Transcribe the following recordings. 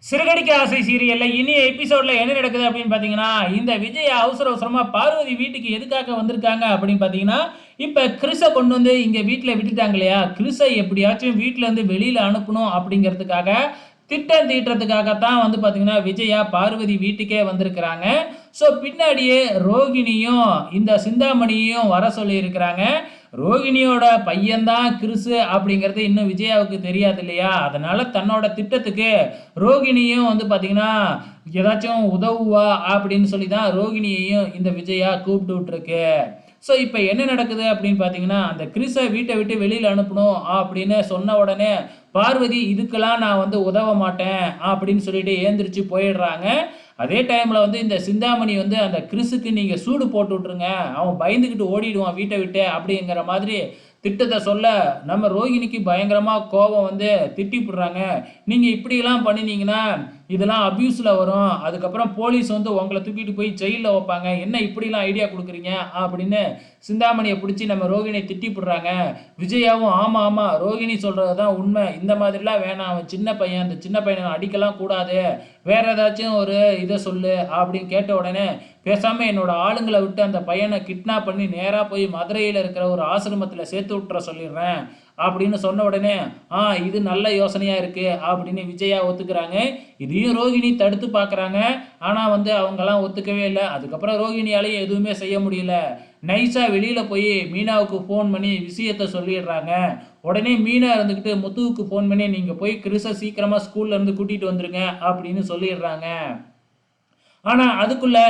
சிறுகடிக்க ஆசை சீரியல்ல இனி எபிசோட்ல என்ன நடக்குது அப்படின்னு பாத்தீங்கன்னா, இந்த விஜய் அவசர அவசரமா பார்வதி வீட்டுக்கு எதுக்காக வந்திருக்காங்க அப்படின்னு பாத்தீங்கன்னா, இப்ப கிறிஸ கொண்டு வந்து இங்க வீட்டுல விட்டுட்டாங்க இல்லையா, கிறிஸ எப்படியாச்சும் வீட்டுல இருந்து வெளியில அனுப்பணும் அப்படிங்கிறதுக்காக திட்டம் தீட்டுறதுக்காகத்தான் வந்து பாத்தீங்கன்னா விஜயா பார்வதி வீட்டுக்கே வந்திருக்கிறாங்க. ஸோ பின்னாடியே ரோகிணியும் இந்த சிந்தாமணியையும் வர சொல்லி இருக்கிறாங்க. ரோகிணியோட பையன்தான் கிறிஸு அப்படிங்கிறது இன்னும் விஜயாவுக்கு தெரியாது இல்லையா, அதனால தன்னோட திட்டத்துக்கு ரோகிணியும் வந்து பார்த்தீங்கன்னா ஏதாச்சும் உதவுவா அப்படின்னு சொல்லி தான் ரோகிணியையும் இந்த விஜயா கூப்பிட்டு விட்டுருக்கு. ஸோ இப்போ என்ன நடக்குது அப்படின்னு பார்த்தீங்கன்னா, அந்த கிறிஸை வீட்டை விட்டு வெளியில் அனுப்பணும் அப்படின்னு சொன்ன உடனே பார்வதி இதுக்கெல்லாம் நான் வந்து உதவ மாட்டேன் அப்படின்னு சொல்லிட்டு ஏந்திரிச்சு போயிடுறாங்க. அதே டைமில் வந்து இந்த சிந்தாமணி வந்து அந்த கிறிஸுக்கு நீங்கள் சூடு போட்டு விட்ருங்க, அவன் பயந்துக்கிட்டு ஓடிடுவான் வீட்டை விட்டு அப்படிங்கிற மாதிரி திட்டத்தை சொல்ல, நம்ம ரோகிணிக்கு பயங்கரமாக கோபம் வந்து திட்டிவிடுறாங்க. நீங்கள் இப்படிலாம் பண்ணினீங்கன்னா இதெல்லாம் அப்யூஸில் வரும், அதுக்கப்புறம் போலீஸ் வந்து உங்களை தூக்கிட்டு போய் ஜெயிலில் வைப்பாங்க, என்ன இப்படிலாம் ஐடியா கொடுக்குறீங்க அப்படின்னு சிந்தாமணியை பிடிச்சி நம்ம ரோகிணியை திட்டிவிடுறாங்க. விஜயாவும் ஆமாம் ஆமாம் ரோகிணி சொல்கிறது தான் உண்மை, இந்த மாதிரிலாம் வேணாம், அவன் சின்ன பையன், அந்த சின்ன பையனை அடிக்கலாம் கூடாது, வேற ஏதாச்சும் ஒரு இதை சொல்லு அப்படின்னு கேட்ட உடனே பேசாமல் என்னோட ஆளுங்களை விட்டு அந்த பையனை கிட்னாப் பண்ணி நேராக போய் மதுரையில் இருக்கிற ஒரு ஆசிரமத்தில் சேர்த்து விட்டுற சொல்லிடுறேன் அப்படின்னு சொன்ன உடனே இது நல்ல யோசனையாக இருக்குது அப்படின்னு விஜயா ஒத்துக்கிறாங்க. இதையும் ரோகிணி தடுத்து பார்க்குறாங்க. ஆனால் வந்து அவங்கெல்லாம் ஒத்துக்கவே இல்லை. அதுக்கப்புறம் ரோகிணியாலையும் எதுவுமே செய்ய முடியல. நைஸாக வெளியில் போய் மீனாவுக்கு ஃபோன் பண்ணி விஷயத்த சொல்லிடுறாங்க. உடனே மீனா இருந்துக்கிட்டு முத்துவுக்கு ஃபோன் பண்ணி நீங்கள் போய் கிறிஸை சீக்கிரமாக ஸ்கூல்லேருந்து கூட்டிகிட்டு வந்துருங்க அப்படின்னு சொல்லிடுறாங்க. ஆனால் அதுக்குள்ளே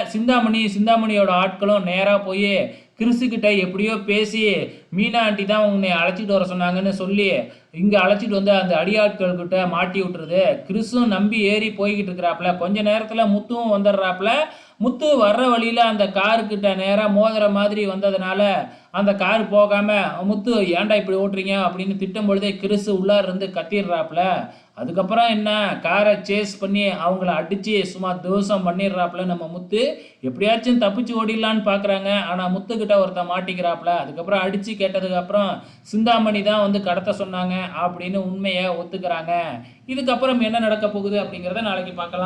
சிந்தாமணியோட ஆட்களும் நேராக போய் கிறிஸுக்கிட்ட எப்படியோ பேசி மீனா ஆண்டி தான் உன்னை அழைச்சிட்டு வர சொன்னாங்கன்னு சொல்லி இங்கே அழைச்சிட்டு வந்து அந்த அடியாட்கள்கிட்ட மாட்டி விட்டுருது. கிறிஸும் நம்பி ஏறி போய்கிட்டு இருக்கிறாப்புல. கொஞ்ச நேரத்தில் முத்துவும் வந்துடுறாப்புல. முத்து வர்ற வழியில் அந்த காருக்கிட்ட நேராக மோதுற மாதிரி வந்ததுனால அந்த கார் போகாமல் முத்து ஏன்டா இப்படி ஓட்டுறீங்க அப்படின்னு திட்டும் பொழுதே கிறிஸு உள்ளார இருந்து கத்திடுறாப்புல. அதுக்கப்புறம் என்ன, காரை சேஸ் பண்ணி அவங்கள அடித்து சும்மா தோசம் பண்ணிடுறாப்புல நம்ம முத்து. எப்படியாச்சும் தப்பிச்சு ஓடிடலான்னு பார்க்குறாங்க. ஆனால் முத்துக்கிட்ட ஒருத்தன் மாட்டிக்கிறாப்புல. அதுக்கப்புறம் அடித்து கேட்டதுக்கப்புறம் சிந்தாமணி தான் வந்து கடத்த சொன்னாங்க அப்படின்னு உண்மையை ஒத்துக்கிறாங்க. இதுக்கப்புறம் என்ன நடக்க போகுது அப்படிங்கிறத நாளைக்கு பார்க்கலாம்.